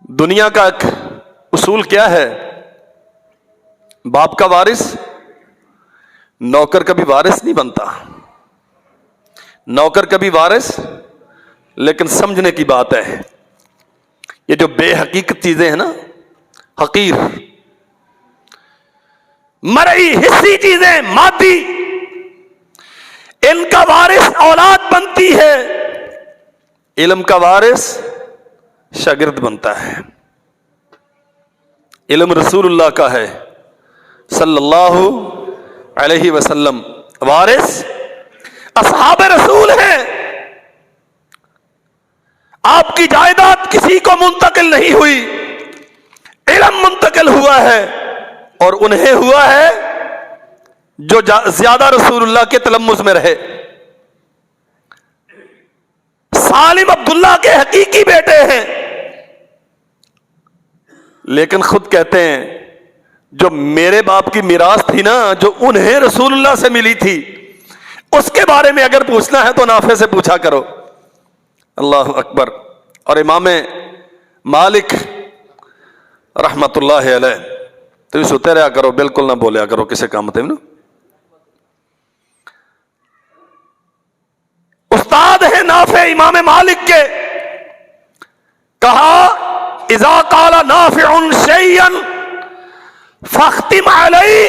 دنیا کا ایک اصول کیا ہے؟ باپ کا وارث نوکر کبھی وارث نہیں بنتا، نوکر کبھی وارث، لیکن سمجھنے کی بات ہے یہ جو بے حقیقت چیزیں ہیں نا، حقیر مرئی حصی چیزیں مادی، ان کا وارث اولاد بنتی ہے، علم کا وارث شاگرد بنتا ہے۔ علم رسول اللہ کا ہے صلی اللہ علیہ وسلم، وارث اصحاب رسول ہیں۔ آپ کی جائیداد کسی کو منتقل نہیں ہوئی، علم منتقل ہوا ہے، اور انہیں ہوا ہے جو زیادہ رسول اللہ کے تلمذ میں رہے۔ سالم عبداللہ کے حقیقی بیٹے ہیں، لیکن خود کہتے ہیں جو میرے باپ کی میراث تھی نا، جو انہیں رسول اللہ سے ملی تھی، اس کے بارے میں اگر پوچھنا ہے تو نافع سے پوچھا کرو۔ اللہ اکبر۔ اور امام مالک رحمت اللہ علیہ، تو سوتے رہا کرو، بالکل نہ بولیا کرو کسی کام تے نا۔ استاد ہے نافع امام مالک کے، کہا اذا قال نافع شیئا فاختم علیہ،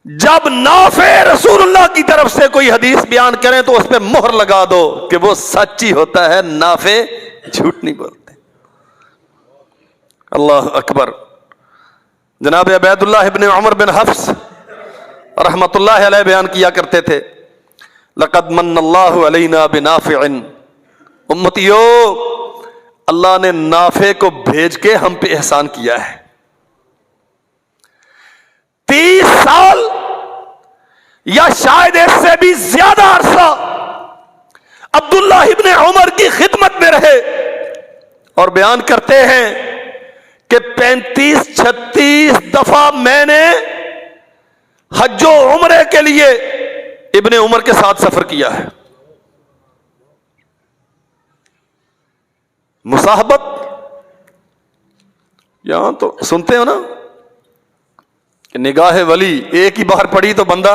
جب نافع رسول اللہ کی طرف سے کوئی حدیث بیان کریں تو اس پہ مہر لگا دو کہ وہ سچی ہوتا ہے، نافع جھوٹ نہیں بولتے۔ اللہ اکبر۔ جناب عبید اللہ ابن عمر بن حفص رحمت اللہ علیہ بیان کیا کرتے تھے، لقد من اللہ علینا بنافع، امتیو اللہ نے نافع کو بھیج کے ہم پہ احسان کیا ہے۔ 30 سال یا شاید اس سے بھی زیادہ عرصہ عبداللہ ابن عمر کی خدمت میں رہے، اور بیان کرتے ہیں کہ 35-36 دفعہ میں نے حج و عمرے کے لیے ابن عمر کے ساتھ سفر کیا ہے۔ مصاحبت یہاں تو سنتے ہو نا کہ نگاہ ولی ایک ہی بار پڑی تو بندہ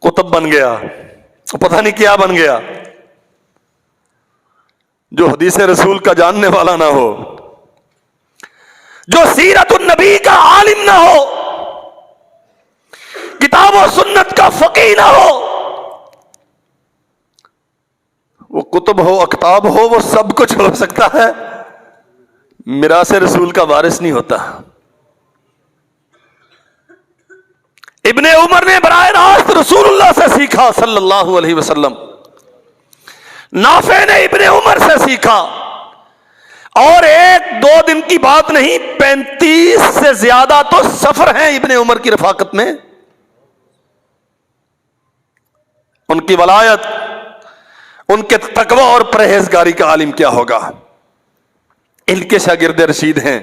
قطب بن گیا، پتہ نہیں کیا بن گیا۔ جو حدیث رسول کا جاننے والا نہ ہو، جو سیرت النبی کا عالم نہ ہو، کتاب و سنت کا فقیہ نہ ہو، وہ کتب ہو اکتاب ہو، وہ سب کچھ ہو سکتا ہے، میراث رسول کا وارث نہیں ہوتا۔ ابن عمر نے براہ راست رسول اللہ سے سیکھا صلی اللہ علیہ وسلم، نافع نے ابن عمر سے سیکھا، اور 1-2 دن کی بات نہیں، 35 سے زیادہ تو سفر ہیں ابن عمر کی رفاقت میں۔ ان کی ولایت، ان کے تقوی اور پرہیزگاری کا عالم کیا ہوگا۔ ان کے شاگرد رشید ہیں۔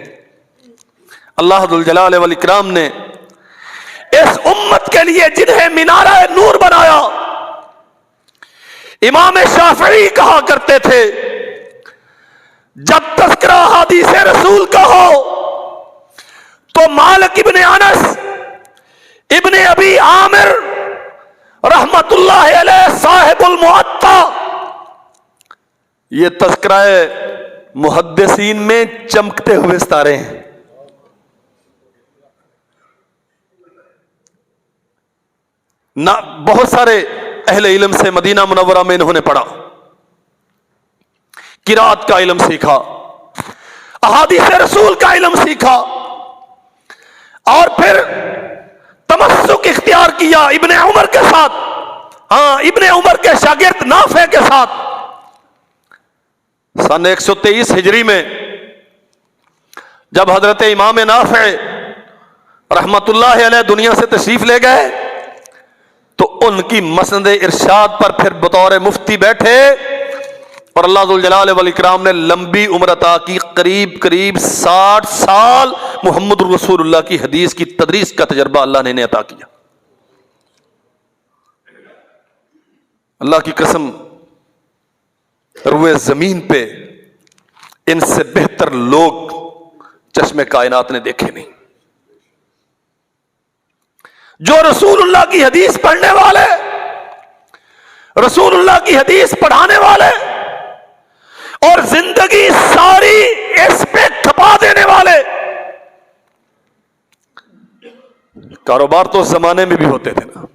اللہ ذوالجلال والاکرام نے اس امت کے لیے جنہیں مینارہ نور بنایا، امام شافعی کہا کرتے تھے جب تذکرہ حدیث رسول کا ہو تو مالک ابن انس ابن ابی عامر رحمت اللہ علیہ صاحب المعطا، یہ تذکرہ محدثین میں چمکتے ہوئے ستارے ہیں۔ نہ بہت سارے اہل علم سے مدینہ منورہ میں انہوں نے پڑھا، قرات کا علم سیکھا، احادیث رسول کا علم سیکھا، اور پھر تمسک اختیار کیا ابن عمر کے ساتھ، ابن عمر کے شاگرد نافع کے ساتھ۔ سن 123 ہجری میں جب حضرت امام نافع رحمت اللہ علیہ دنیا سے تشریف لے گئے تو ان کی مسند ارشاد پر پھر بطور مفتی بیٹھے، اور اللہ ذوالجلال والاکرام نے لمبی عمر عطا کی، قریب 60 سال محمد رسول اللہ کی حدیث کی تدریس کا تجربہ اللہ نے انہیں عطا کیا۔ اللہ کی قسم، روئے زمین پہ ان سے بہتر لوگ چشم کائنات نے دیکھے نہیں. جو رسول اللہ کی حدیث پڑھنے والے، رسول اللہ کی حدیث پڑھانے والے اور زندگی ساری اس پہ کھپا دینے والے. کاروبار تو اس زمانے میں بھی ہوتے تھے نا،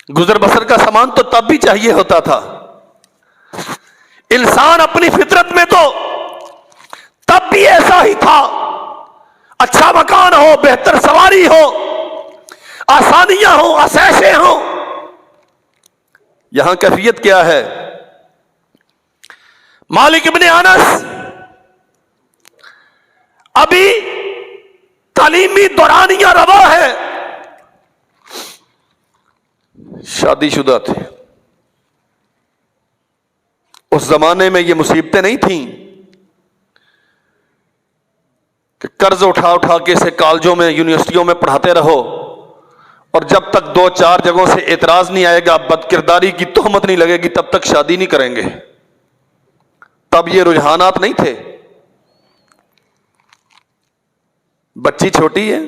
گزر بسر کا سامان تو تب بھی چاہیے ہوتا تھا. انسان اپنی فطرت میں تو تب بھی ایسا ہی تھا. اچھا مکان ہو، بہتر سواری ہو، آسانیاں ہوں، آسائشیں ہوں. یہاں کیفیت کیا ہے؟ مالک ابن انس ابھی تعلیمی دورانیہ روا ہے، شادی شدہ تھے. اس زمانے میں یہ مصیبتیں نہیں تھیں کہ قرض اٹھا اٹھا کے اسے کالجوں میں، یونیورسٹیوں میں پڑھاتے رہو اور جب تک 2-4 جگہوں سے اعتراض نہیں آئے گا، بد کرداری کی تہمت نہیں لگے گی، تب تک شادی نہیں کریں گے. تب یہ رجحانات نہیں تھے. بچی چھوٹی ہے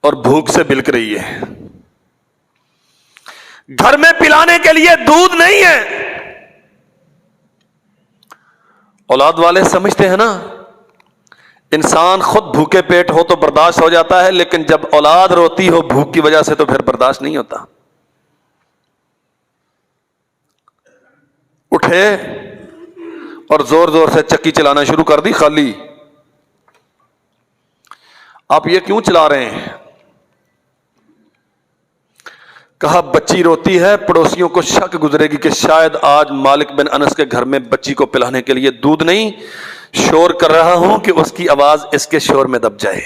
اور بھوک سے بلک رہی ہے، گھر میں پلانے کے لیے دودھ نہیں ہے. اولاد والے سمجھتے ہیں نا، انسان خود بھوکے پیٹ ہو تو برداشت ہو جاتا ہے، لیکن جب اولاد روتی ہو بھوک کی وجہ سے تو پھر برداشت نہیں ہوتا. اٹھے اور زور زور سے چکی چلانا شروع کر دی. خالی آپ یہ کیوں چلا رہے ہیں؟ کہا بچی روتی ہے، پڑوسیوں کو شک گزرے گی کہ شاید آج مالک بن انس کے گھر میں بچی کو پلانے کے لیے دودھ نہیں. شور کر رہا ہوں کہ اس کی آواز اس کے شور میں دب جائے.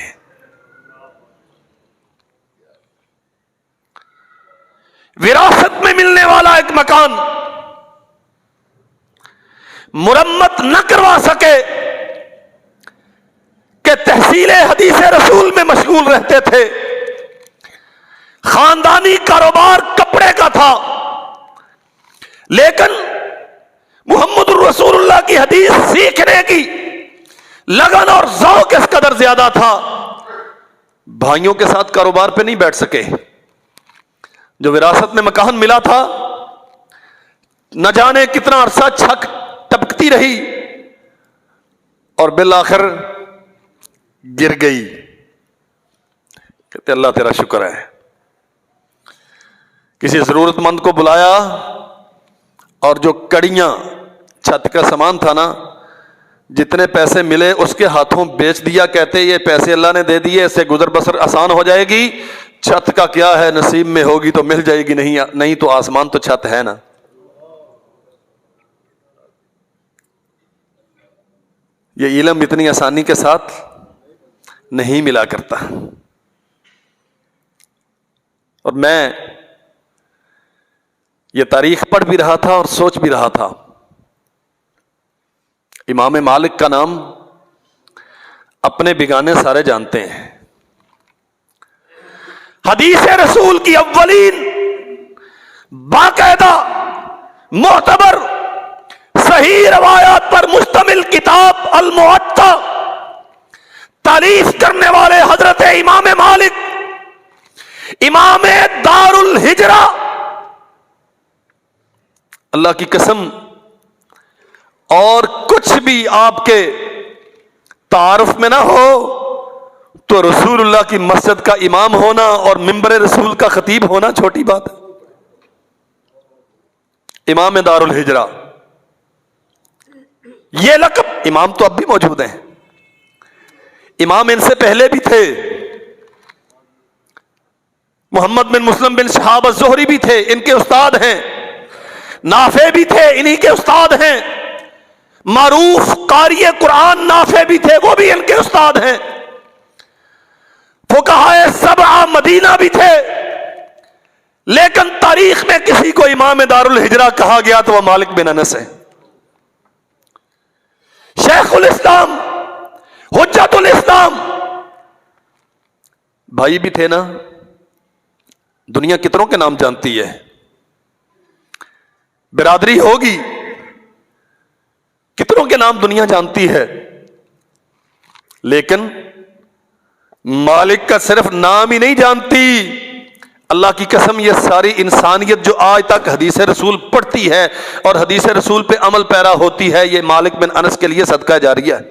وراثت میں ملنے والا ایک مکان مرمت نہ کروا سکے کہ تحصیل حدیث رسول میں مشغول رہتے تھے. خاندانی کاروبار کپڑے کا تھا، لیکن محمد الرسول اللہ کی حدیث سیکھنے کی لگن اور ذوق اس قدر زیادہ تھا، بھائیوں کے ساتھ کاروبار پہ نہیں بیٹھ سکے. جو وراثت میں مکان ملا تھا، نہ جانے کتنا عرصہ چھک ٹپکتی رہی اور بالآخر گر گئی. کہتے اللہ تیرا شکر ہے. کسی ضرورت مند کو بلایا اور جو کڑیاں چھت کا سامان تھا نا، جتنے پیسے ملے اس کے ہاتھوں بیچ دیا. کہتے یہ پیسے اللہ نے دے دیے، اس سے گزر بسر آسان ہو جائے گی. چھت کا کیا ہے، نصیب میں ہوگی تو مل جائے گی، نہیں تو آسمان تو چھت ہے نا. یہ علم اتنی آسانی کے ساتھ نہیں ملا کرتا. اور میں یہ تاریخ پڑھ بھی رہا تھا اور سوچ بھی رہا تھا. امام مالک کا نام اپنے بگانے سارے جانتے ہیں. حدیث رسول کی اولین باقاعدہ معتبر صحیح روایات پر مشتمل کتاب الموطا تالیف کرنے والے حضرت امام مالک، امام دار الہجرہ. اللہ کی قسم، اور کچھ بھی آپ کے تعارف میں نہ ہو تو رسول اللہ کی مسجد کا امام ہونا اور ممبر رسول کا خطیب ہونا چھوٹی بات ہے. امام دار الہجرہ، یہ لقب، امام تو اب بھی موجود ہیں، امام ان سے پہلے بھی تھے. محمد بن مسلم بن شہاب الزہری بھی تھے، ان کے استاد ہیں. نافع بھی تھے، انہی کے استاد ہیں. معروف قاری قرآن نافع بھی تھے، وہ بھی ان کے استاد ہیں. فقہائے سبعہ مدینہ بھی تھے. لیکن تاریخ میں کسی کو امام دار الہجرہ کہا گیا تو وہ مالک بن انس ہے. شیخ الاسلام، حجت الاسلام، بھائی بھی تھے نا. دنیا کتنوں کے نام جانتی ہے، برادری ہوگی بہتوں کے نام دنیا جانتی ہے، لیکن مالک کا صرف نام ہی نہیں جانتی۔ اللہ کی قسم یہ ساری انسانیت جو آج تک حدیث رسول پڑھتی ہے اور حدیث رسول پہ عمل پیرا ہوتی ہے، یہ مالک بن انس کے لیے صدقہ جاریہ ہے۔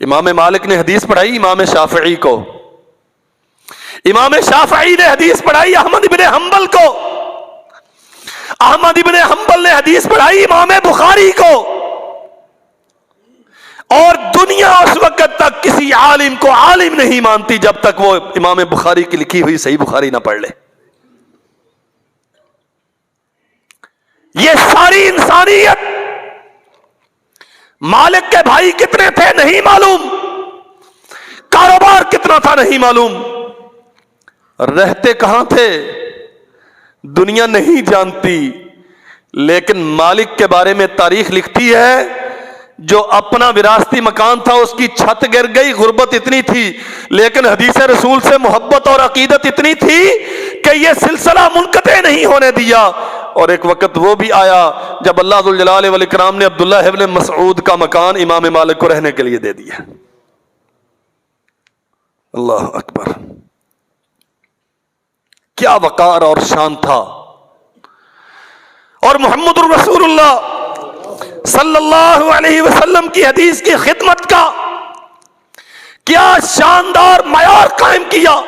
امام مالک نے حدیث پڑھائی امام شافعی کو، امام شافعی نے حدیث پڑھائی احمد بن حنبل کو، احمد بن حنبل نے حدیث پڑھائی امام بخاری کو، اور دنیا اس وقت تک کسی عالم کو عالم نہیں مانتی جب تک وہ امام بخاری کی لکھی ہوئی صحیح بخاری نہ پڑھ لے۔ یہ ساری انسانیت مالک کے بھائی کتنے تھے نہیں معلوم، کاروبار کتنا تھا نہیں معلوم، رہتے کہاں تھے دنیا نہیں جانتی، لیکن مالک کے بارے میں تاریخ لکھتی ہے جو اپنا وراثتی مکان تھا اس کی چھت گر گئی، غربت اتنی تھی، لیکن حدیث رسول سے محبت اور عقیدت اتنی تھی کہ یہ سلسلہ منقطع نہیں ہونے دیا۔ اور ایک وقت وہ بھی آیا جب اللہ ذوالجلال والاکرام نے عبداللہ ابن مسعود کا مکان امام مالک کو رہنے کے لیے دے دیا۔ اللہ اکبر، کیا وقار اور شان تھا۔ اور محمد الرسول اللہ صلی اللہ علیہ وسلم کی حدیث کی خدمت کا کیا شاندار معیار قائم کیا۔